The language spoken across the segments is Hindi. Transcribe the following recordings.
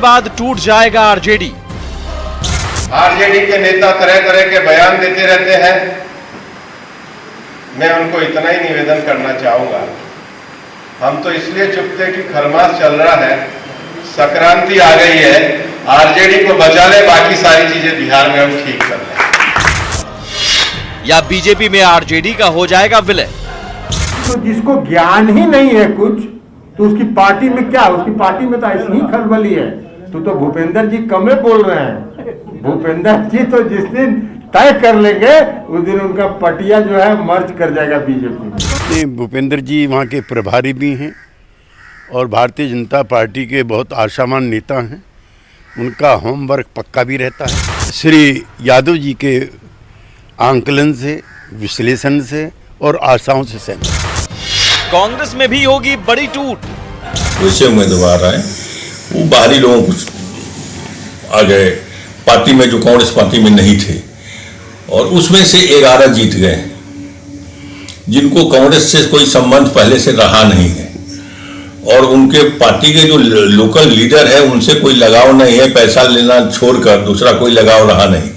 बाद टूट जाएगा आरजेडी। आरजेडी के नेता तरह तरह के बयान देते रहते हैं। मैं उनको इतना ही निवेदन करना चाहूंगा, हम तो इसलिए चुप थे कि खरमास चल रहा है, संक्रांति आ गई है, आरजेडी को बचा ले, बाकी सारी चीजें बिहार में हम ठीक कर लें। या बीजेपी में आरजेडी का हो जाएगा विलय। तो जिसको ज्ञान ही नहीं है कुछ, तो उसकी पार्टी में क्या, उसकी पार्टी में तो ऐसी ही खलबली है। तो भूपेंद्र जी कमे बोल रहे हैं। भूपेंद्र जी तो जिस दिन तय कर लेंगे उस दिन उनका पटिया जो है मर्ज कर जाएगा बीजेपी में। भूपेंद्र जी वहाँ के प्रभारी भी हैं और भारतीय जनता पार्टी के बहुत आशावान नेता हैं। उनका होमवर्क पक्का भी रहता है। श्री यादव जी के आंकलन से, विश्लेषण से और आशाओं से सहमत। कांग्रेस में भी होगी बड़ी टूट। वैसे उम्मीदवार आए वो बाहरी लोगों को आ गए पार्टी में, जो कांग्रेस पार्टी में नहीं थे, और उसमें से 11 जीत गए जिनको कांग्रेस से कोई संबंध पहले से रहा नहीं है, और उनके पार्टी के जो लोकल लीडर है उनसे कोई लगाव नहीं है, पैसा लेना छोड़कर दूसरा कोई लगाव रहा नहीं।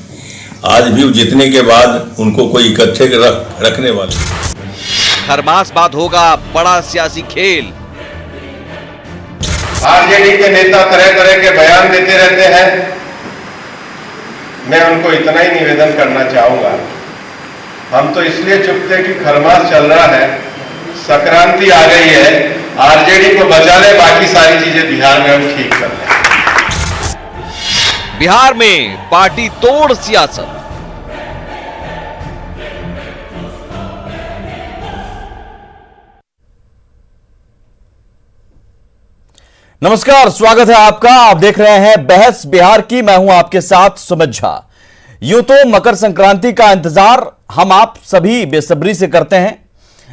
आज भी जीतने के बाद उनको कोई इकट्ठे रखने वाले। खरमास बाद होगा बड़ा सियासी खेल। आरजेडी के नेता तरह तरह के बयान देते रहते हैं। मैं उनको इतना ही निवेदन करना चाहूंगा, हम तो इसलिए चुप थे कि खरमास चल रहा है, संक्रांति आ गई है, आरजेडी को बचा ले, बाकी सारी चीजें बिहार में हम ठीक कर लें। बिहार में पार्टी तोड़ सियासत। नमस्कार, स्वागत है आपका। आप देख रहे हैं बहस बिहार की। मैं हूं आपके साथ सुमित झा। यूं तो मकर संक्रांति का इंतजार हम आप सभी बेसब्री से करते हैं,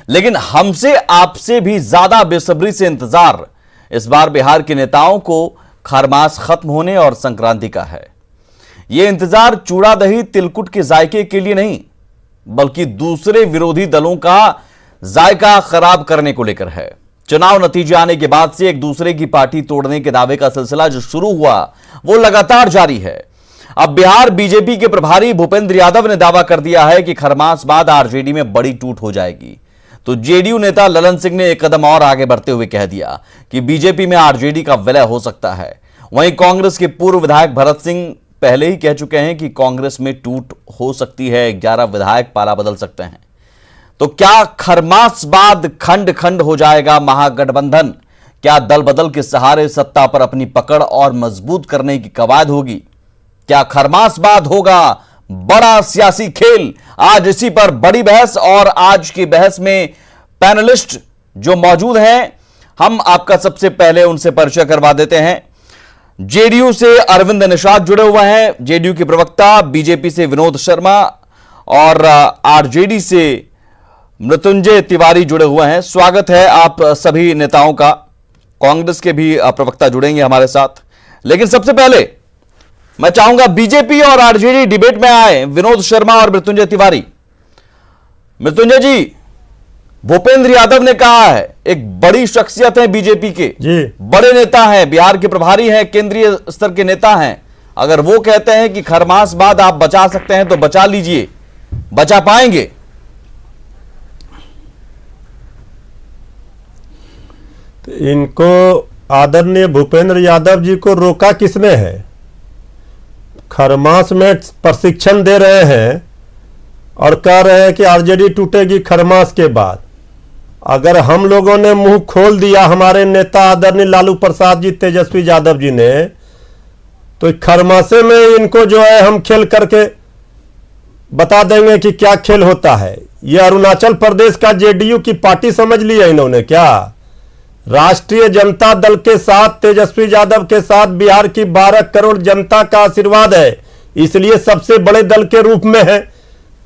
लेकिन हमसे आपसे भी ज्यादा बेसब्री से इंतजार इस बार बिहार के नेताओं को खरमास खत्म होने और संक्रांति का है। यह इंतजार चूड़ा दही तिलकुट के जायके के लिए नहीं, बल्कि दूसरे विरोधी दलों का जायका खराब करने को लेकर है। चुनाव नतीजे आने के बाद से एक दूसरे की पार्टी तोड़ने के दावे का सिलसिला जो शुरू हुआ वो लगातार जारी है। अब बिहार बीजेपी के प्रभारी भूपेंद्र यादव ने दावा कर दिया है कि खरमास बाद आरजेडी में बड़ी टूट हो जाएगी। तो जेडीयू नेता ललन सिंह ने एक कदम और आगे बढ़ते हुए कह दिया कि बीजेपी में आरजेडी का विलय हो सकता है। वहीं कांग्रेस के पूर्व विधायक भरत सिंह पहले ही कह चुके हैं कि कांग्रेस में टूट हो सकती है, 11 विधायक पाला बदल सकते हैं। तो क्या खरमास बाद खंड खंड हो जाएगा महागठबंधन? क्या दल बदल के सहारे सत्ता पर अपनी पकड़ और मजबूत करने की कवायद होगी? क्या खरमास बाद होगा बड़ा सियासी खेल? आज इसी पर बड़ी बहस, और आज की बहस में पैनलिस्ट जो मौजूद हैं, हम आपका सबसे पहले उनसे परिचय करवा देते हैं। जेडीयू से अरविंद निषाद जुड़े हुए हैं, जेडीयू के प्रवक्ता, बीजेपी से विनोद शर्मा और आरजेडी से मृत्युंजय तिवारी जुड़े हुए हैं। स्वागत है आप सभी नेताओं का। कांग्रेस के भी प्रवक्ता जुड़ेंगे हमारे साथ, लेकिन सबसे पहले मैं चाहूंगा बीजेपी और आरजेडी डिबेट में आए विनोद शर्मा और मृत्युंजय तिवारी। मृत्युंजय जी, भूपेंद्र यादव ने कहा है, एक बड़ी शख्सियत है बीजेपी के जी, बड़े नेता हैं, बिहार के प्रभारी हैं, केंद्रीय स्तर के नेता हैं। अगर वो कहते हैं कि खरमास बाद आप बचा सकते हैं तो बचा लीजिए, बचा पाएंगे? इनको आदरणीय भूपेंद्र यादव जी को रोका किसने है? खरमास में प्रशिक्षण दे रहे हैं और कह रहे हैं कि आरजेडी टूटेगी खरमास के बाद। अगर हम लोगों ने मुंह खोल दिया, हमारे नेता आदरणीय लालू प्रसाद जी, तेजस्वी यादव जी ने, तो खरमासे में इनको जो है हम खेल करके बता देंगे कि क्या खेल होता है। ये अरुणाचल प्रदेश का जेडीयू की पार्टी समझ लिया इन्होंने क्या? राष्ट्रीय जनता दल के साथ, तेजस्वी यादव के साथ बिहार की 12 करोड़ जनता का आशीर्वाद है, इसलिए सबसे बड़े दल के रूप में है।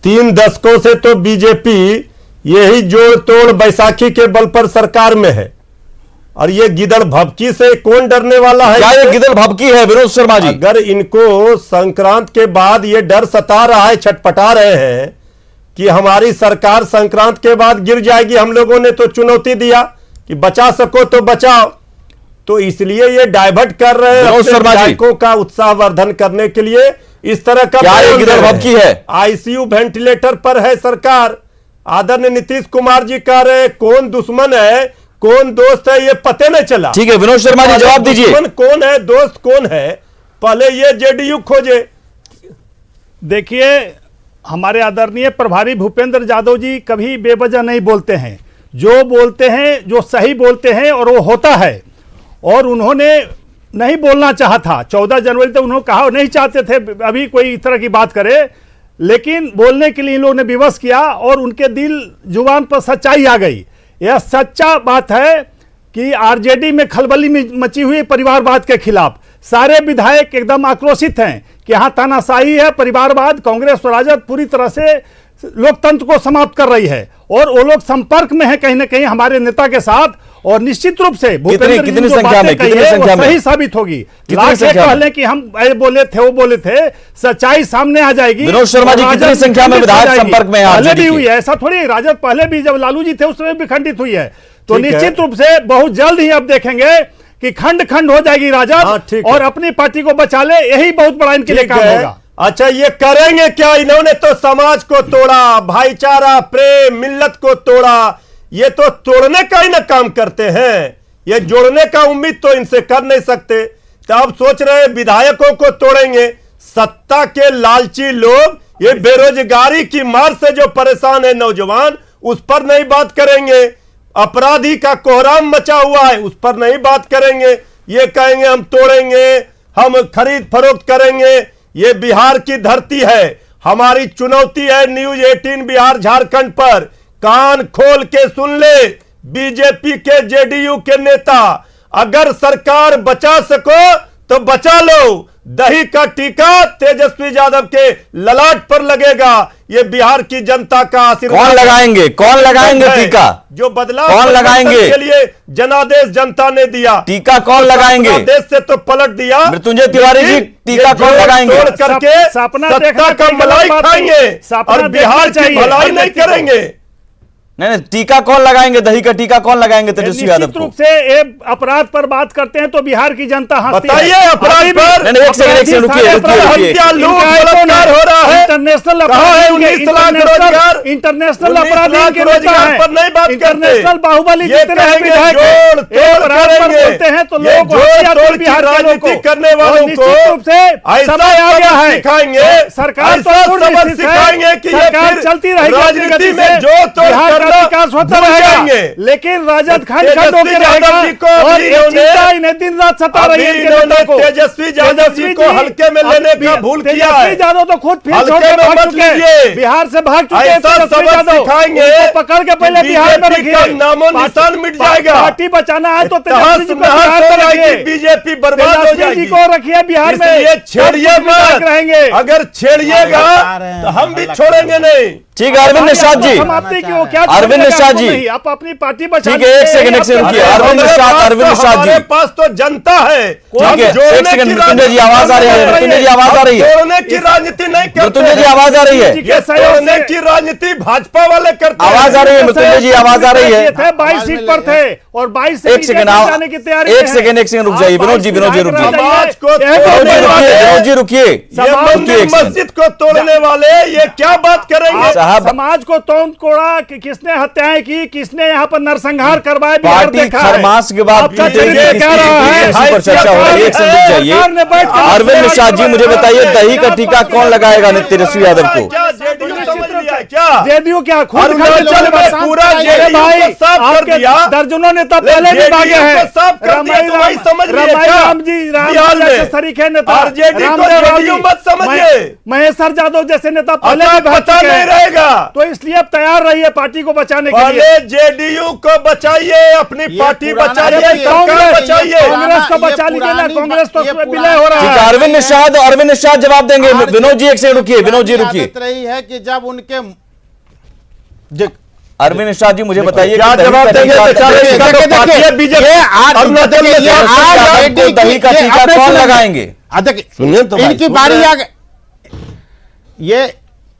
3 दशकों से तो बीजेपी यही जोड़ तोड़ बैसाखी के बल पर सरकार में है, और ये गिदड़ भभकी से कौन डरने वाला है? क्या ये गिदड़ भभकी है विनोद शर्मा जी? अगर इनको संक्रांत के बाद ये डर सता रहा है, छटपटा रहे हैं कि हमारी सरकार संक्रांत के बाद गिर जाएगी, हम लोगों ने तो चुनौती दिया कि बचा सको तो बचाओ, तो इसलिए ये डाइवर्ट कर रहे हैं विनोद अपने शर्मा जी। विधायकों का उत्साहवर्धन करने के लिए इस तरह का क्या बयान ये दे गिरफ्तार रहे हैं। की है? आईसीयू वेंटिलेटर पर है सरकार। आदरणीय नीतीश कुमार जी कह रहे हैं कौन दुश्मन है कौन दोस्त है ये पते नहीं चला। ठीक है विनोद शर्मा जी, जवाब दीजिए। दुश्मन कौन है दोस्त कौन है, पहले ये जेडीयू खोजे। देखिए, हमारे आदरणीय प्रभारी भूपेंद्र यादव जी कभी बेवजह नहीं बोलते हैं। जो बोलते हैं, जो सही बोलते हैं और वो होता है। और उन्होंने नहीं बोलना चाहा था 14 जनवरी तक, उन्होंने कहा नहीं चाहते थे अभी कोई इस तरह की बात करे, लेकिन बोलने के लिए इन लोगों ने विवश किया और उनके दिल जुबान पर सच्चाई आ गई। यह सच्चा बात है कि आरजेडी में खलबली मची हुई परिवारवाद के खिलाफ सारे विधायक एकदम आक्रोशित हैं कि यहाँ तानाशाही है, परिवारवाद, कांग्रेस और राजद पूरी तरह से लोकतंत्र को समाप्त कर रही है और वो लोग संपर्क में है कहीं ना कहीं हमारे नेता के साथ। और निश्चित रूप से कितनी संख्या में सही साबित होगी। लाख एक पहले कि हम बोले थे वो बोले थे, सच्चाई सामने आ जाएगी। विनोद शर्मा जी, कितनी संख्या में विधायक संपर्क में हैं पहले भी आरजेडी हुई के? है, ऐसा थोड़ी। राजद पहले भी जब लालू जी थे उस समय भी खंडित हुई है। तो ठीक है। निश्चित रूप से बहुत जल्द ही अब देखेंगे कि खंड खंड हो जाएगी हाँ, राजद ठीक है। और अपनी पार्टी को बचा ले। यही बहुत बड़ा इनके लिए ठीक काम है। होगा। अच्छा, ये करेंगे क्या? इन्होंने तो समाज को तोड़ा, भाईचारा, प्रेम, मिल्लत को तोड़ा। ये तो तोड़ने का ही ना काम करते हैं, ये जोड़ने का उम्मीद तो इनसे कर नहीं सकते। तो अब सोच रहे हैं विधायकों को तोड़ेंगे। सत्ता के लालची लोग, ये बेरोजगारी की मार से जो परेशान है नौजवान, उस पर नहीं बात करेंगे। अपराधी का कोहराम मचा हुआ है, उस पर नहीं बात करेंगे। ये कहेंगे हम तोड़ेंगे, हम खरीद फरोख्त करेंगे। ये बिहार की धरती है, हमारी चुनौती है न्यूज 18 बिहार झारखंड पर। कान खोल के सुन ले बीजेपी के जेडीयू के नेता, अगर सरकार बचा सको तो बचा लो। दही का टीका तेजस्वी यादव के ललाट पर लगेगा। ये बिहार की जनता का आशीर्वाद। कौन लगाएंगे, कौन लगाएंगे टीका? जो बदलाव कौन लगाएंगे के लिए जनादेश जनता ने दिया, टीका कौन लगाएंगे? देश से तो पलट दिया। मृत्युंजय तिवारी जी, टीका कौन लगाएंगे? तोड़ करके सपना देखना सत्ता का कोई गलत मलाई बात नहीं। खाएंगे सपना और बिहार देखना की चाहिए भलाई हर नहीं व्यक्ति को। करेंगे। नहीं, टीका कौन लगाएंगे? दही का टीका कौन लगाएंगे तेजस्वी यादव निश्चित को? रूप से ये अपराध पर बात करते हैं तो बिहार की जनता हंसती है। बताइए अपराध पर। नहीं, एक सेकंड रुकिए। हत्या, लूट, बलात्कार हो रहा है। इंटरनेशनल कहाँ है 19 लाख रोजगार? इंटरनेशनल 19 अपराधी लाख के नेता रोजगार हैं। पर नहीं बात करते। इंटरनेशनल बाहुबली ये जितने हैं कहेंगे विधायक जोड़ हैं, तोड़ अपराध पर करेंगे। बोलते हैं तो ये लोग जोड़ हंसी आती है तोड़ की बिहार के लोगों राजनीति को। करने और वालों निश्चित को रूप से ऐसा समय आ गया सबक है। सिखाएंगे, सरकार तो ऐसा पूर्ण सबक निश्चित है। सिखाएंगे कि ये सरकार फिर चलती रहेगी अपनी राजनीति गति में से। जोड़ तोड़ बिहार का करना विकास होता भूल रहेगा, जाएंगे। लेकिन राजद खंड खंड तेजस्वी होकर यादव रहेगा जी को और अभी ये चिंता इन्हें दिन रात सता रही है अभी इनके नेता को। तेजस्वी यादव जी को हल्के में लेने का भूल किया है। तेजस्वी यादव तो खुद फिर हल्के छोड़ के में भाग मत चुके हैं। लीजिए। बिहार से भाग चुके हैं ऐसा तेजस्वी सबक यादव। सिखाएंगे उनको पकड़ के पहले कि बिहार में बीजेपी रखिए। का नामो निशान मिट जाएगा। पार्टी बचाना है तो तेजस्वी तहस जी को नहस बिहार हो में जाएगी, रखिए। बीजेपी बर्बाद हो तेजस्वी जाएगी। जी को रखिए बिहार में। इसलिए छेड़िए सब कुछ विधायक मत। रहेंगे। अगर छेड़िएगा तो हम भी छोड़ेंगे नहीं। ठीक है अरविंद निषाद जी, समाप्ति की वो क्या अरविंद छोड़ेगा निषाद आपको जी। नहीं, आप अपनी पार्टी बचा ठीक है, एक सेकंड रुकिए। अरविंद निषाद हमारे जी, पास तो जनता है। ठीक है, एक सेकंड मृत्युंजय जी, आवाज आ रही है। मृत्युंजय जी आवाज आ रही है। तोड़ने की राजनीति नहीं करते। मृत्युंजय जी आवाज आ रही है। ये तोड़ने की राजनीति भाजपा वाले करते हैं। आवाज आ रही है मृत्युंजय जी, आवाज आ रही है। 22 सीट पर थे और 22 से एक सेकंड जाने की तैयारी एक सेकंड रुक जाइए। विनोद जी रुकिए। समाज को विनोद जी रुकिए। ये मंदिर मस्जिद को तोड़ने वाले ये क्या बात करेंगे? साहब, समाज को तोड़ कोड़ा कि किसने हत्याएं की, किसने यहाँ पर नरसंहार करवाए, बिहार पार्टी देखा है। खरमास के बाद आपका पीछे चरित्र की कह रहा है इसी पर चर्चा हो रही है। एक सेकंड रुक सरकार ने बैठ जाइए। कर अरविंद निषाद जी, मुझे बताइए दही का टीका कौन लगाएगा तेजस्वी यादव को? क्या जेडीयू समझ लिया क्या? जेडीयू क्या खुद अरुणाचल में पूरा जेडीयू को साफ कर दिया। दर्जनों नेता पहले भी भागे जेडीयू हैं। को साफ कर दिया तो वही समझ लिए क्या? राम जी बिहार में जैसे सरीखे नेता, आरजेडी को रामदेव राव जेडीयू जी, मत समझिए। महेश्वर यादव जैसे नेता पहले भी भाग पता चुके नहीं हैं। रहेगा। तो इसलिए अब तैयार रहिए पार्टी को बचाने के लिए। पहले जेडीयू को बचाइए, अपनी पार्टी बचाइए, सरकार बचाइए। कांग्रेस को बचा लीजिए ना, कांग्रेस तो उसमें विलय हो रहा ठीक है है। अरविंद निषाद जवाब देंगे। विनोद जी एक सेकंड रुकिए। विनोद जी रुकिए। आदत रही है कि जब उनके अरविंद निषाद जी मुझे बताइए क्या कि जवाब देंगे? दही का टीका कौन लगाएंगे? सुनिए तो इनकी बारी आ गई। ये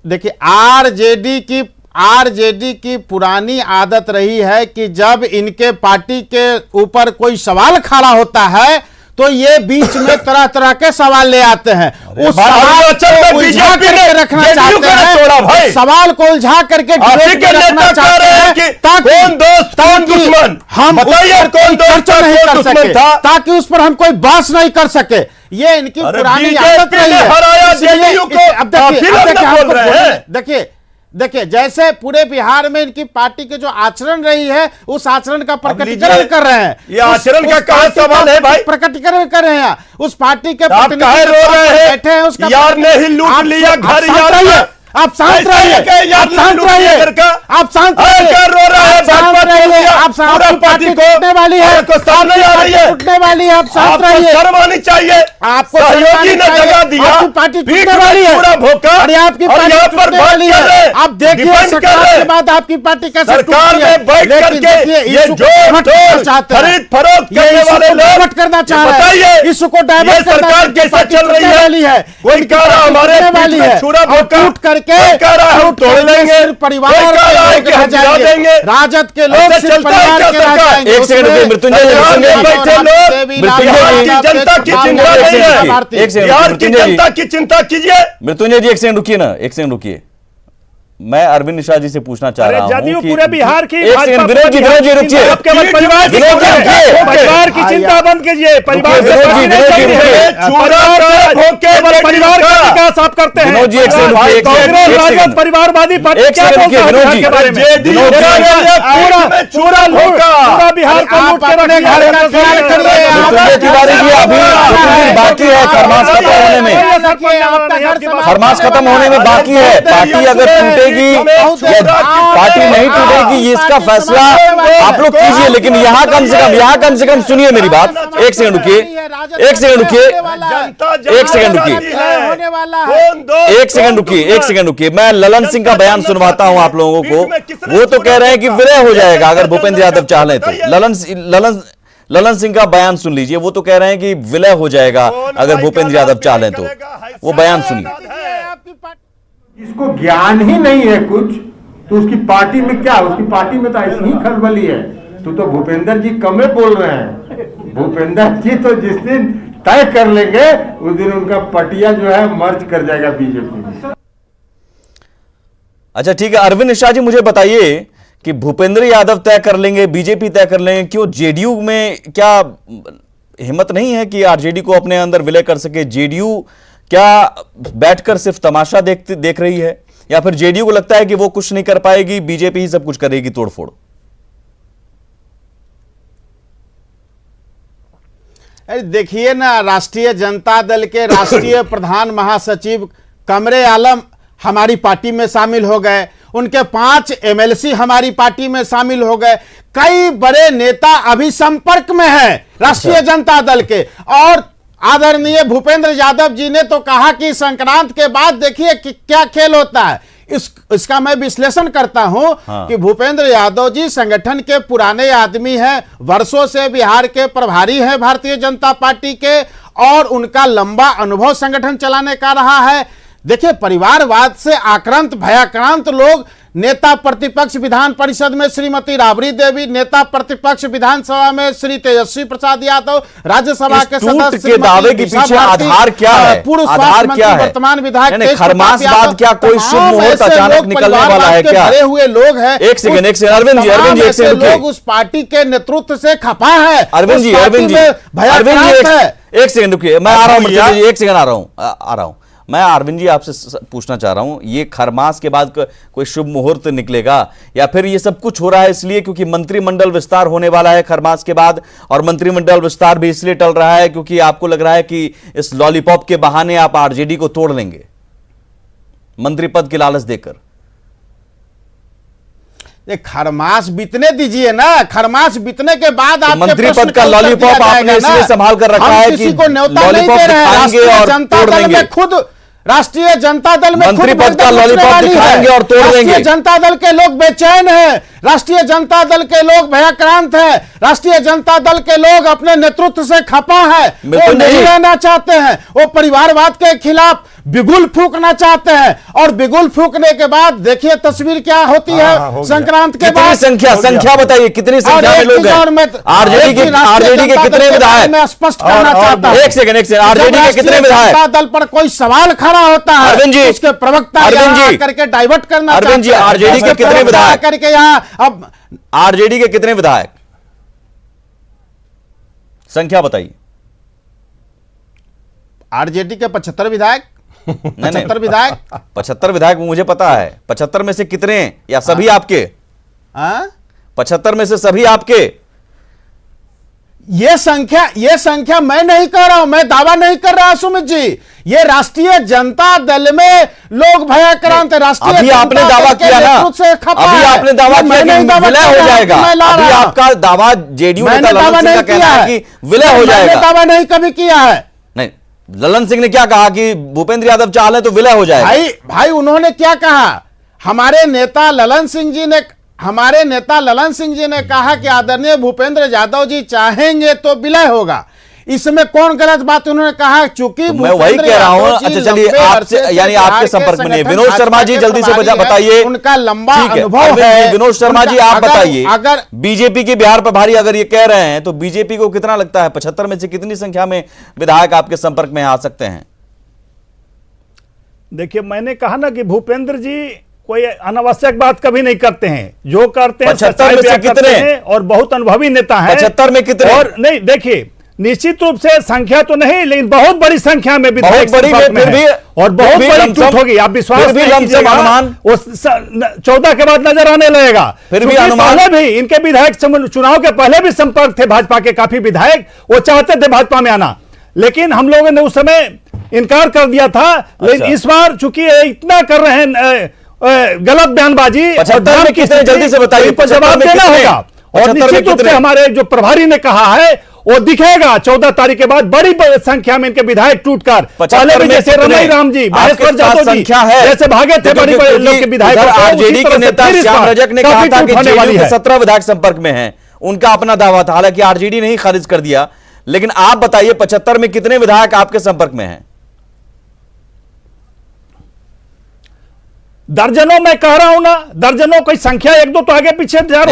देखिए आरजेडी की आरजेडी की पुरानी आदत रही है कि जब इनके पार्टी के ऊपर कोई सवाल खड़ा होता है तो ये बीच में तरह तरह के सवाल ले आते हैं। उस सवाल को उलझा करके रखना चाहते हैं, सवाल को उलझा करके रखना चाहते हैं ताकि हम चर्चा नहीं कर सके, ताकि उस पर हम कोई बहस नहीं कर सके। ये इनकी पुरानी आदत रही है। देखिए जैसे पूरे बिहार में इनकी पार्टी के जो आचरण रही है उस आचरण का प्रकटीकरण कर रहे हैं। ये आचरण का कहां सवाल है भाई? प्रकटीकरण कर रहे हैं उस पार्टी के आप काहे रो रहे हैं? बैठे हैं उसका यार ने ही लूट लिया घर यार। आप शांत रहिए, आप शांत रहिए, आप शांत रहिए, आप शांत पार्टी टूटने वाली है, टूटने वाली है, आप शांत रहिए। शर्म आनी चाहिए, आपको सहयोगी ने जगह दिया, आपकी पार्टी टूटने वाली है, अरे आपकी पार्टी टूटने वाली है। आप देखिए सरकार के बाद आपकी पार्टी कैसे सरकार में बैठ करके ये जो खरीद फरोख्त करने वाले लोग करना चाह रहे हैं, इसको डाइवर्ट सरकार कैसे चल रही है? कोई कह रहा हमारे वाली है, टूट करके हम तोड़ देंगे, परिवार के रह जाएंगे, राजद के लोग सिर्फ परिवार के रह जाएंगे। एक सेकंड रुकिए मृत्युंजय जनता की चिंता नहीं है, बिहार की जनता की चिंता कीजिए। मृत्युंजय जी एक सेकंड रुकिए ना, एक सेकंड रुकिए। मैं अरविंद निशा जी से पूछना चाह रहा हूं कि पूरे बिहार की एक सेकंड विनोद जी रुकिए, परिवार की चिंता बंद कीजिए, परिवार परिवार का विकास आप करते हैं। विनोद जी एक सेकंड रुकिए, कांग्रेस राजद परिवारवादी पार्टी क्या बोलता है बिहार के बारे में? पूरा बिहार को लूट के रखने घर का ख्याल करिए। मृत्युंजय तिवारी जी अभी बाकी है खरमास खत्म होने में, खरमास खत्म होने में बाकी है। पार्टी अगर टूटेगी पार्टी नहीं टूटेगी ये इसका फैसला आप लोग कीजिए, लेकिन यहाँ कम से कम सुनिए मेरी बात। एक सेकंड रुकिए, एक सेकंड रुकिए, एक सेकंड रुकिए, एक सेकंड रुकिए। मैं ललन सिंह का बयान सुनवाता हूं आप लोगों को। वो तो कह रहे हैं कि विलय हो जाएगा अगर भूपेंद्र यादव चाह लें तो। ललन सिंह का बयान सुन लीजिए, वो तो कह रहे हैं कि विलय हो जाएगा अगर भूपेंद्र यादव चाह लें तो। वो बयान सुनिए। जिसको ज्ञान ही नहीं है कुछ, तो उसकी पार्टी में क्या, उसकी पार्टी में तो ऐसी ही खलबली है। तो भूपेंद्र जी कमे बोल रहे हैं। भूपेंद्र जी तो जिस दिन तय कर लेंगे उस दिन उनका पटिया जो है मर्ज कर जाएगा बीजेपी में। अच्छा ठीक है अरविंद निशा जी, मुझे बताइए कि भूपेंद्र यादव तय कर लेंगे, बीजेपी तय कर लेंगे, क्यों जेडीयू में क्या हिम्मत नहीं है कि आरजेडी को अपने अंदर विलय कर सके? जेडीयू क्या बैठकर सिर्फ तमाशा देख रही है, या फिर जेडीयू को लगता है कि वो कुछ नहीं कर पाएगी, बीजेपी ही सब कुछ करेगी तोड़फोड़? अरे देखिए ना, राष्ट्रीय जनता दल के राष्ट्रीय प्रधान महासचिव कमरे आलम हमारी पार्टी में शामिल हो गए, उनके 5 एमएलसी हमारी पार्टी में शामिल हो गए, कई बड़े नेता अभी संपर्क में हैं राष्ट्रीय जनता दल के। और आदरणीय भूपेंद्र यादव जी ने तो कहा कि संक्रांत के बाद देखिए कि क्या खेल होता है। इसका मैं विश्लेषण करता हूं कि भूपेंद्र यादव जी संगठन के पुराने आदमी हैं, वर्षों से बिहार के प्रभारी हैं भारतीय जनता पार्टी के, और उनका लंबा अनुभव संगठन चलाने का रहा है। देखिए परिवारवाद से आक्रांत भयाक्रांत लोग, नेता प्रतिपक्ष विधान परिषद में श्रीमती राबड़ी देवी, नेता प्रतिपक्ष विधानसभा में श्री तेजस्वी प्रसाद यादव, राज्यसभा के सदस्य के दावे के पीछे आधार क्या है? पूर्व स्वास्थ्य मंत्री वर्तमान विधायक खरमास बाद क्या कोई शुभ मुहूर्त अचानक निकलने वाला है क्या? भरे हुए लोग हैं। एक सेकंड अरविंद जी एक सेकंड लोग उस पार्टी के नेतृत्व से खपा है। अरविंद जी एक सेकंड रुकिए, मैं आ रहा हूं, एक सेकंड आ रहा हूं। मैं अरविंद जी आपसे पूछना चाह रहा हूं, ये खरमास के बाद कोई शुभ मुहूर्त निकलेगा, या फिर ये सब कुछ हो रहा है इसलिए क्योंकि मंत्रिमंडल विस्तार होने वाला है खरमास के बाद, और मंत्रिमंडल विस्तार भी इसलिए टल रहा है क्योंकि आपको लग रहा है कि इस लॉलीपॉप के बहाने आप आरजेडी को तोड़ लेंगे मंत्री पद की लालच देकर? खरमास बीतने दीजिए ना, खरमास बीतने के बाद आप मंत्री पद का लॉलीपॉप आपने इसलिए संभाल कर रखा है कि किसी को न्योता नहीं दे रहे हैं। राष्ट्रीय जनता दल में खुद राष्ट्रीय जनता दल में मंत्री पद का लॉलीपॉप दिखाएंगे और तोड़ देंगे। जनता दल के लोग बेचैन हैं, राष्ट्रीय जनता दल के लोग भयाक्रांत है, राष्ट्रीय जनता दल के लोग अपने नेतृत्व से खपा है, वो नहीं रहना चाहते हैं, वो परिवारवाद के खिलाफ बिगुल फूंकना चाहते हैं, और बिगुल फूंकने के बाद देखिए तस्वीर क्या होती है संक्रांत के बाद। संख्या बताइए, कितनी संख्या में लोग हैं? आरजेडी के कितने विधायक? मैं स्पष्ट करना चाहता हूं, एक सेकंड, आरजेडी के कितने विधायक? जनता दल पर कोई सवाल खड़ा होता है, अरविंद जी, उसके प्रवक्ता करके डाइवर्ट करना चाहते हैं। अरविंद जी, आरजेडी के कितने विधायक करके यहाँ अब आरजेडी के कितने विधायक? संख्या बताइए। आरजेडी के 75 विधायक, 75 विधायक, 75 विधायक मुझे पता है। 75 में से कितने, या सभी आपके? 75 में से सभी आपके? ये संख्या मैं नहीं कह रहा हूं, मैं दावा नहीं कर रहा सुमित जी, ये राष्ट्रीय जनता दल में लोग भयाक्रांत है। राष्ट्रीय अभी आपने दावा किया ना, अभी आपने दावा किया कि विलय हो जाएगा। अभी आपका दावा जेडीयू नेता ललन सिंह का कहना है कि विलय हो जाएगा। दावा नहीं कभी किया है। नहीं, ललन सिंह ने क्या कहा कि भूपेंद्र यादव चाह लें तो विलय हो जाएगा। भाई उन्होंने क्या कहा? हमारे नेता ललन सिंह जी ने कहा कि आदरणीय भूपेंद्र यादव जी चाहेंगे तो विलय होगा। इसमें कौन गलत बात उन्होंने कहा? चूंकि मैं वही कह रहा हूं। अच्छा चलिए, आपसे यानी आपके संपर्क में नहीं, विनोद शर्मा जी जल्दी से बताइए, उनका लंबा अनुभव है। विनोद शर्मा जी आप बताइए, अगर बीजेपी के बिहार प्रभारी अगर ये कह रहे हैं तो बीजेपी को कितना लगता है 75 में से कितनी संख्या में विधायक आपके संपर्क में आ सकते हैं? देखिए, मैंने कहा ना कि भूपेंद्र जी कोई अनावश्यक बात कभी नहीं करते हैं, जो करते हैं 75 में से कितने? और बहुत अनुभवी नेता हैं। 75 में कितने? और नहीं, देखिए निश्चित रूप से संख्या तो नहीं, लेकिन बहुत बड़ी संख्या में विधायक फिर भी और बहुत बड़ी टूट होगी। आप विश्वास भी अनुमान 14 के बाद नजर आने लगेगा। फिर भी अनुमान पहले भी इनके विधायक चुनाव के पहले भी संपर्क थे भाजपा के काफी विधायक, वो चाहते थे भाजपा में आना, लेकिन हम लोगों ने उस समय इनकार कर दिया था। लेकिन इस बार चूंकि इतना कर रहे हैं गलत बयानबाजी, 75 में कितने, जल्दी से बताइए, जवाब देना होगा। और निश्चित रूप से हमारे जो प्रभारी ने कहा है वो दिखेगा 14 तारीख के बाद बड़ी संख्या में इनके विधायक टूटकर, पहले भी जैसे रमई राम जी, महेश्वर यादव जी जैसे भागे थे बड़ी बड़े लोग के विधायक। आरजेडी के नेता श्याम रजक ने कहा था कि जेडीयू के 17 विधायक संपर्क में हैं, उनका अपना दावा था, हालांकि आरजेडी ने ही खारिज कर दिया। लेकिन आप बताइए 75 में कितने विधायक आपके संपर्क में हैं? दर्जनों में कह रहा हूं ना, दर्जनों, कोई संख्या एक दो तो आगे पीछे होते रहता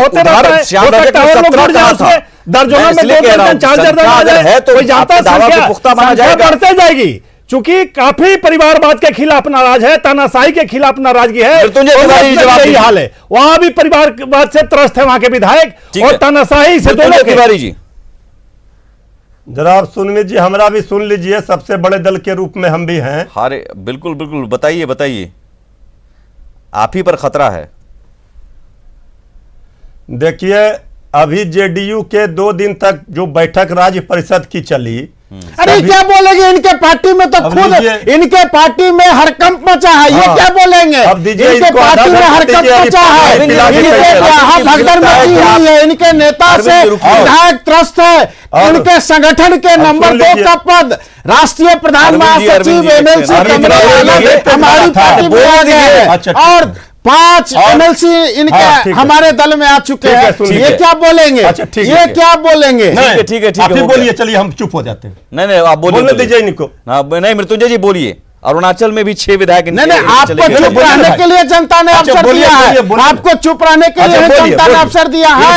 है। दर्जनों में 4 है तो संख्या बढ़ते जाएगी, चूंकि काफी परिवारवाद के खिलाफ नाराज है, तानाशाही के खिलाफ नाराजगी है। यही हाल है, वहां भी परिवारवाद से त्रस्त है वहां के विधायक और तानाशाही से दोनों। तिवारी जी जरा आप सुन लीजिए, हमारा भी सुन लीजिए, सबसे बड़े दल के रूप में हम भी हैं। अरे बिल्कुल बिल्कुल, बताइए, आप ही पर खतरा है। देखिए, अभी जेडीयू के 2 दिन तक जो बैठक राज्य परिषद की चली, अरे क्या बोलेंगे? इनके पार्टी में तो खुद इनके पार्टी में हड़कंप मचा है। ये क्या बोलेंगे? इनके पार्टी में हड़कंप मचा है, इनके भगदड़ मची हुई है, इनके नेता से विधायक त्रस्त है, इनके संगठन के नंबर 2 का पद राष्ट्रीय प्रधान महासचिव एमएलसी हमारी पार्टी में आ गए हैं, और 5 एमएलसी इनके हमारे दल में आ चुके हैं। ये क्या बोलेंगे? ये क्या बोलेंगे? ठीक है, आप ही बोलिए, चलिए हम चुप हो जाते हैं। नहीं, आप बोलने दीजिए इनको। नहीं, मृत्युंजय जी बोलिए। अरुणाचल में भी 6 विधायक नहीं, आपको चुप रहने के लिए जनता ने अवसर दिया है, आपको चुप रहने के लिए जनता ने अवसर दिया है,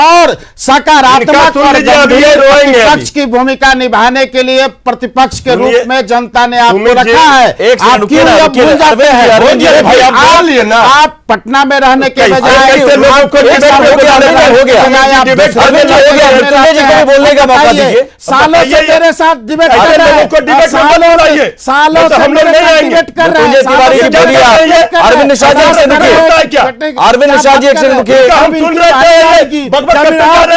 और सकारात्मक प्रतिपक्ष की भूमिका निभाने के लिए प्रतिपक्ष के रूप में जनता ने आपको रखा है। आप क्यों भूल जाते हैं? आप पटना में रहने के बजाय सालों से मेरे साथ डिबेट कर रहे हैं, सालों से हम लोग डिबेट कर रहे हैं। अरविंद शाह जी एक सेकंड रुकिए, अरविंद शाह जी एक सेकंड रुकिए,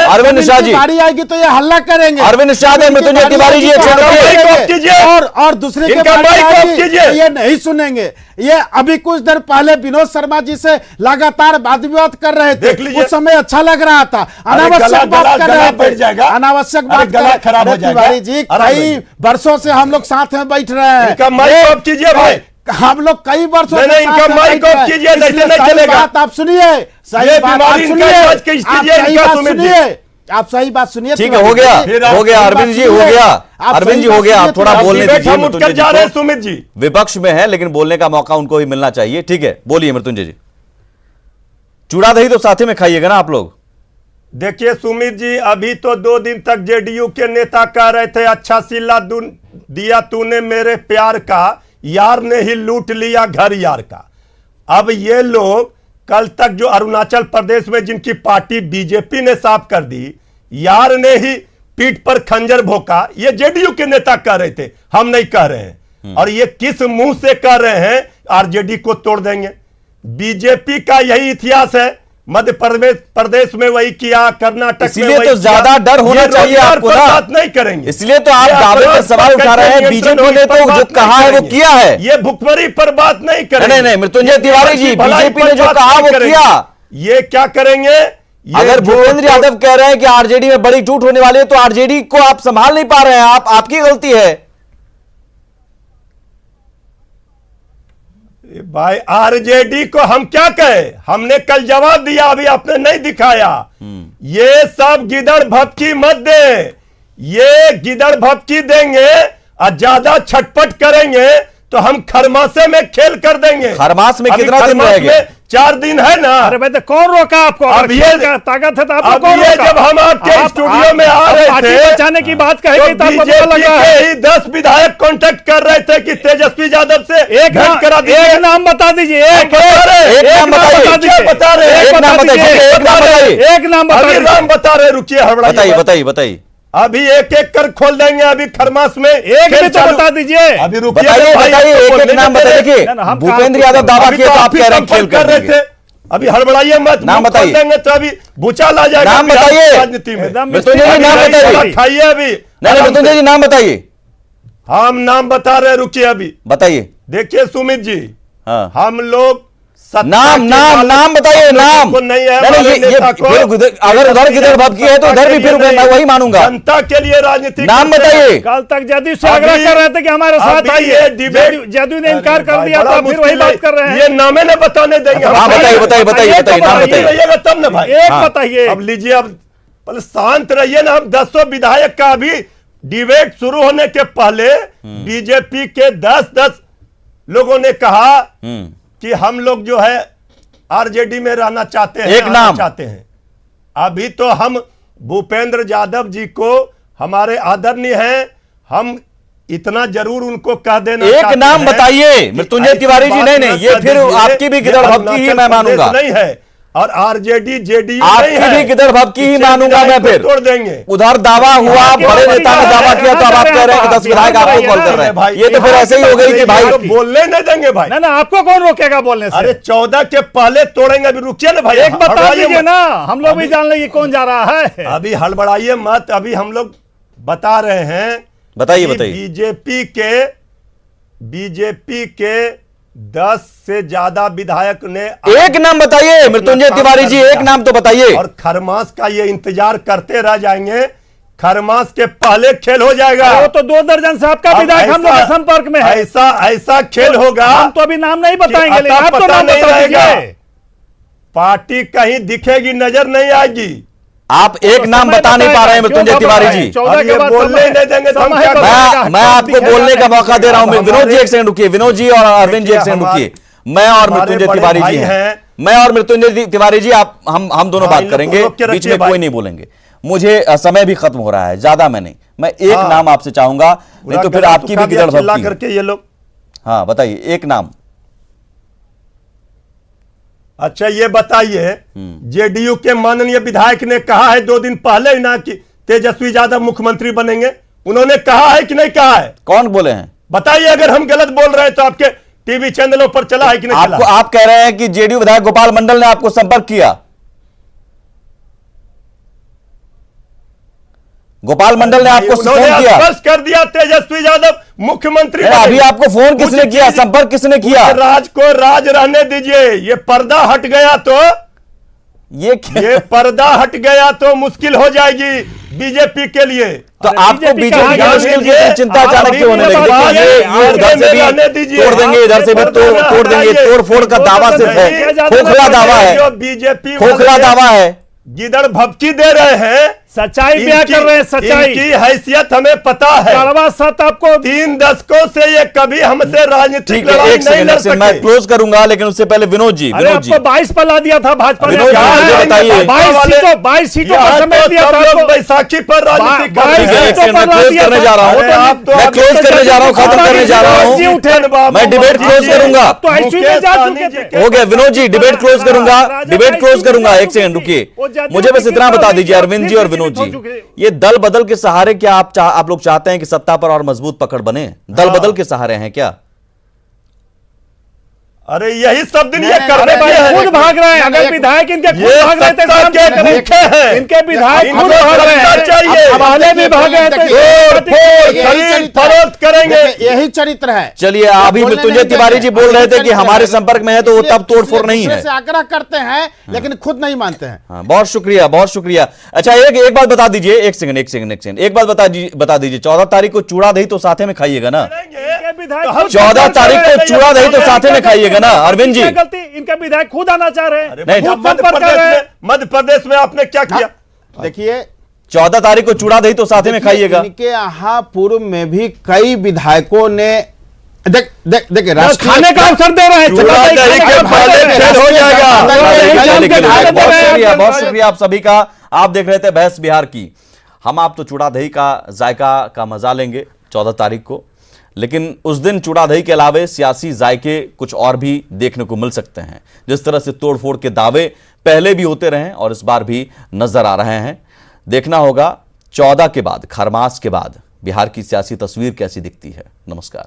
अरविंद शाह जी बारी आएगी तो ये हल्ला करेंगे। अरविंद शाह जी, मृत्युंजय तिवारी जी एक सेकंड रुकिए, और दूसरे के बारी ये नहीं सुनेंगे। ये अभी कुछ देर पहले विनोद शर्मा जी से लगातार वाद विवाद कर रहे थे, उस समय अच्छा लग रहा था, अनावश्यक बात कर रहे थे, अनावश्यक बात गला खराब हो जाएगा। तिवारी जी, कई वर्षों से हम लोग साथ में बैठ रहे हैं। माइक ऑफ कीजिए भाई, हम लोग कई वर्षों नहीं, से इनका साथ में माइक बैठे ऑफ हैं। कीजिए, इसलिए ऐसे नहीं सही चलेगा। बात आप सुनिए, सही ये बात आप बीमारी इनका सुनिए, इलाज कीजिए, आप सही इनका बात सुमित जी। सुनिए, आप सही बात सुनिए। ठीक है, हो गया, हो गया अरविंद जी, हो गया अरविंद जी, हो गया। आप थोड़ा बोलने डिबेट दीजिए हम उठकर मृत्युंजय जा रहे हैं जी को। सुमित जी। विपक्ष में है लेकिन बोलने का मौका उनको भी मिलना चाहिए। ठीक है, बोलिए मृत्युंजय जी। चूड़ा दही तो साथ में खाइएगा ना आप लोग। देखिए सुमित जी, अभी तो 2 दिन तक जेडीयू के नेता कह रहे थे अच्छा सिला दिया तूने मेरे प्यार का, यार ने ही लूट लिया घर यार का। अब ये लोग कल तक जो अरुणाचल प्रदेश में जिनकी पार्टी बीजेपी ने साफ कर दी, यार ने ही पीठ पर खंजर भोंका, ये जेडीयू के नेता कह रहे थे, हम नहीं कह रहे हैं। और ये किस मुंह से कह रहे हैं आरजेडी को तोड़ देंगे। बीजेपी का यही इतिहास है, मध्य प्रदेश में वही किया, कर्नाटक में इसलिए वही तो ज्यादा किया। डर होना ये चाहिए रोजगार आपको पर ना। बात नहीं करेंगे, इसलिए तो आप ये दावे पे अपराध सवाल पर उठा रहे हैं। करेंगे, बीजेपी ने इस पर तो बात जो नहीं कहा है वो करेंगे। किया है। ये भुखमरी पर बात नहीं करेंगे। नहीं, मृत्युंजय तिवारी जी, भलाई बीजेपी पर ने जो बात कहा नहीं वो करेंगे। किया। ये क्या करेंगे? ये अगर जो- भूपेंद्र यादव कह रहे हैं कि आरजेडी में बड़ी टूट होने वाली है तो आरजेडी को आप संभाल नहीं पा रहे हैं, आपकी गलती है। भाई आरजेडी को हम क्या कहें? हमने कल जवाब दिया, अभी आपने नहीं दिखाया। ये सब गिदड़ भपकी मत दे, ये गिदड़ भपकी देंगे और ज्यादा छटपट करेंगे तो हम खरमासे में खेल कर देंगे। खरमास में अभी कितना दिन खरमास रहेगा? में 4 दिन है ना। अरे भाई, तो कौन रोका आपको? अब अगर ये- खेल का ताकत है तो आपको अब कौन ये रोका? जब हम आपके आप- स्टूडियो आप- में आ आप रहे पार्टी थे, बचाने की बात कहेगी तो आपको पता बीजेपी लगा के है। ही 10 विधायक कांटेक्ट कर रहे थे कि तेजस्वी यादव से भेंट करा दीजिए। एक नाम बता दीजिए, एक एक नाम बताइए। क्या बता रहे हैं? एक नाम बताइए, एक नाम बताइए। एक नाम बता अभी दीजिए। नाम बता रहे, रुकिए, हड़बड़ाइए बताइए मत। बताइए बताइए अभी एक एक कर खोल देंगे। अभी खरमास में एक भी तो बता दीजिए। अभी रुकिए बताइए भाई, बताइए, आपको एक बोलने एक नाम दे बताइए। रहे। देखिए ना, ना, हम भूपेंद्र कहा- यादव दावा अभी किया तो आप ही कह रहे हैं संपर्क खेल कर रहे देंगे। थे। अभी हड़बड़ाइए मत, नाम मुंह खोल बताइए। देंगे तो अभी भूचाल आ जाएगा नाम बिहार की बताइए। राजनीति में। एकदम मृत्युंजय जी, अभी नाम नहीं, बताइए। थोड़ा खाइए अभी। नहीं मृत्युंजय जी, नाम बताइए। हम नाम बता रहे, रुकिए अभी। बताइए। देखिए सुमित जी, हाँ, हम लोग सत्ता नाम के नाम मालिक- नाम बताइए, हम लोगों नाम। को नहीं है नहीं, हमारे ये नेता को। फिर अगर उधर किधर भपकी है तो उधर भी फिर मैं वही मानूंगा। जनता के लिए राजनीति नाम करते हैं। बताइए। कल तक जदयू से आग्रह अभी- कर रहे थे कि हमारे साथ अभी आइए, ये डिबेट- जदयू ने इनकार कर भाई, दिया बड़ा तो फिर वही मुश्किल बात है। कर रहे हैं। ये नामे न बताने देंगे। हाँ, हम बताइए, बताइए, बताइए, एक बताइए, नाम बताइए। बताइए। रहिएगा तब ना भाई। एक हाँ। बताइए। अब लीजिए, अब पहले शांत रहिए ना। हम 10 विधायक का अभी डिबेट शुरू होने के पहले बीजेपी के 10 लोगों ने कहा कि हम लोग जो है आरजेडी में रहना चाहते हैं, एक आना नाम। चाहते हैं। अभी तो हम भूपेंद्र यादव जी को हमारे आदरणीय हैं, हम इतना जरूर उनको कह देना एक चाहते नाम हैं बताइए कि मृत्युंजय ऐसी तिवारी जी। बात नहीं न नहीं, ये कर फिर दीजिए। आपकी भी ये गिदड़ भपकी ही मैं अरुणाचल प्रदेश मानूंगा। नहीं है और आरजेडी जेडीयू नहीं आपकी है। भी गिदड़ भपकी ही इसे मानूंगा मैं विधायक को फिर। तोड़ देंगे। उधर दावा हुआ, आपके बड़े ऊपर नेता ने ही दावा किया तो अब आप कह रहे हैं कि 10 विधायक आपको कॉल कर रहे हैं। ये तो फिर ऐसे ही हो गई कि भाई तो बोलने नहीं देंगे भाई। ना ना, आपको कौन रोकेगा बोलने से? अरे 14 के पहले तोड़ेंगे। अभी रुकिए ना भाई, एक बता हड़बड़ाइए दीजिए मत। ना, हम लोग भी अभी- जान लेंगे कौन जा रहा है। अभी हड़बड़ाइए मत। अभी हम लोग बता रहे हैं। बताइए, कि बताइए। बीजेपी के 10 से ज्यादा विधायक ने एक नाम बताइए मृत्युंजय तिवारी जी, एक नाम तो बताइए। और खरमास का ये इंतजार करते रह जाएंगे। खरमास के पहले खेल हो जाएगा। वो तो 2 दर्जन से आपका अब विधायक हम लोग ऐसा- के संपर्क में है। ऐसा खेल होगा। हम तो अभी नाम नहीं बताएंगे, लेकिन आप तो पता नाम नहीं बता रहेगा। दीजिए। पार्टी कहीं दिखेगी, नजर नहीं आएगी। आप एक तो नाम समय बता नहीं पा रहे हैं बताएगा, मृत्युंजय क्यों तिवारी घबराए? जी। 14 अब के ये बाद बोलने ही नहीं देंगे तो हम समय क्या बताएगा। मैं आपको बोलने का मौका दे रहा हूं। विनोद जी एक सेकंड रुकिए, विनोद जी और अरविंद जी एक सेकंड रुकिए। मैं और हमारे मृत्युंजय बड़े तिवारी जी भाई हैं। हैं। मैं और मृत्युंजय तिवारी जी, आप हम दोनों हाँ, बात इन लोग को करेंगे, रोक के बीच रखिए में भाई। कोई नहीं बोलेंगे। मुझे समय भी खत्म हो रहा है, ज्यादा मैं नहीं, मैं एक हाँ। नाम आपसे चाहूंगा, नहीं तो फिर गला आपकी सुखा भी दिया गिदड़ चिल्ला भपकी है। करके ये लोग। हाँ बताइए, एक नाम। अच्छा ये बताइए, जेडीयू के माननीय विधायक ने कहा है 2 दिन पहले ही ना कि तेजस्वी यादव मुख्यमंत्री बनेंगे। उन्होंने कहा है कि नहीं कहा है? कौन बोले हैं? बताइए, अगर हम गलत बोल रहे हैं तो आपके टीवी चैनलों पर चला है कि नहीं चला? आप कह रहे हैं कि जेडीयू विधायक गोपाल मंडल ने आपको संपर्क किया। गोपाल मंडल ने आपको फोन उन्होंने किया? स्पष्ट कर दिया तेजस्वी यादव मुख्यमंत्री अरे अभी बनेंगे। आपको फोन किसने कुछ किया, चीज- संपर्क किसने किया? कुछ राज को राज रहने दीजिए। ये पर्दा हट गया तो ये क्या? ये पर्दा हट गया तो मुश्किल हो जाएगी। बीजेपी के लिए। तो आपको बीजेपी की मुश्किल की चिंता अचानक क्यों होने लगी? देखिए ये उधर से भी तोड़ देंगे, इधर से भी तोड़ देंगे, तोड़ फोड़ का दावा सिर्फ है, खोखला दावा है, बीजेपी खोखला दावा है। गिदड़ भपकी दे रहे हैं, सच्चाई बयां कर रहे हैं, सच्चाई इनकी हैसियत हमें पता है। कड़वा सत्य आपको 3 दशकों से ये कभी हमसे राजनीतिक ठीक है, लड़ाई एक नहीं लड़ सेकंड मैं सके। क्लोज करूंगा, लेकिन उससे पहले विनोद जी, अरे आपको 22 पर ला दिया था भाजपा ने, विनोद जी, मुझे बताइए। 22 सीटों का समेट दिया था आपको। बैसाखी पर राजनीति कर रहे ठीक है, हैं। एक सेकंड मैं क्लोज करने जा रहा हूं, मैं क्लोज करने जा रहा हूं, खत्म करने जा रहा हूं, मैं डिबेट क्लोज करूंगा। तो आईसीयू में जा चुके थे। हो गया विनोद जी, डिबेट क्लोज करूंगा, डिबेट क्लोज करूंगा। एक सेकंड रुकिए, मुझे बस इतना बता दीजिए अरविंद जी और विनोद जी, ये दल बदल के सहारे क्या आप लोग चाहते हैं कि सत्ता पर और मजबूत पकड़ बने? दल बदल के सहारे हैं क्या? अरे यही सब दिन ये नहीं, कर अरे रहे भाई हैं। खुद भाग रहे हैं, अगर एक- विधायक इनके खुद ये भाग रहे थे सत्ता के भूखे हैं। इनके विधायक खुद इनको भाग रहे सत्ता हैं, चाहिए। अब पहले भी भागे हैं तो तोड़ फोड़ यही खरीद चरित्र है। फरोख्त करेंगे। देखिए, यही चरित्र है। चलिए, अभी बोलने मृत्युंजय नहीं तिवारी देंगे। जी बोल रहे थे कि चरित्र हमारे है। संपर्क में है तो वो तब तोड़फोड़ नहीं है। दूसरे से आग्रह करते हैं लेकिन खुद नहीं मानते हैं। हाँ, बहुत शुक्रिया, बहुत शुक्रिया। अच्छा, एक बात बता दीजिए, एक सेकंड, एक बात बता दीजिए, 14 तारीख को चूड़ा दही तो साथे में खाइएगा ना? इनके विधायक 14 तारीख को चूड़ा दही तो साथे में खाइएगा ना अरविंद जी? गलती इनके विधायक खुद आना चाह रहे हैं, नहीं, खुद संपर्क कर रहे हैं। मध्य प्रदेश में आपने क्या किया? देखिए 14 तारीख को चूड़ा दही तो साथे में खाइएगा। इनके यहाँ पूर्व में भी कई विधायकों ने देखिए खाने का अवसर दे रहे हैं, चूड़ा चूड़ा दही खाने के का अवसर पहले दे रहे हैं। खेल हो जाएगा। लेकिन खाने बहुत दे रहे हैं। शुक्रिया, बहुत शुक्रिया आप सभी का। आप देख रहे थे बहस बिहार की। हम आप तो चूड़ा दही का जायका का मजा लेंगे 14 तारीख को, लेकिन उस दिन चूड़ा दही के अलावे सियासी जायके कुछ और भी देखने को मिल सकते हैं। जिस तरह से तोड़फोड़ के दावे पहले भी होते रहे और इस बार भी नजर आ रहे हैं। देखना होगा 14 के बाद, खरमास के बाद बिहार की सियासी तस्वीर कैसी दिखती है। नमस्कार।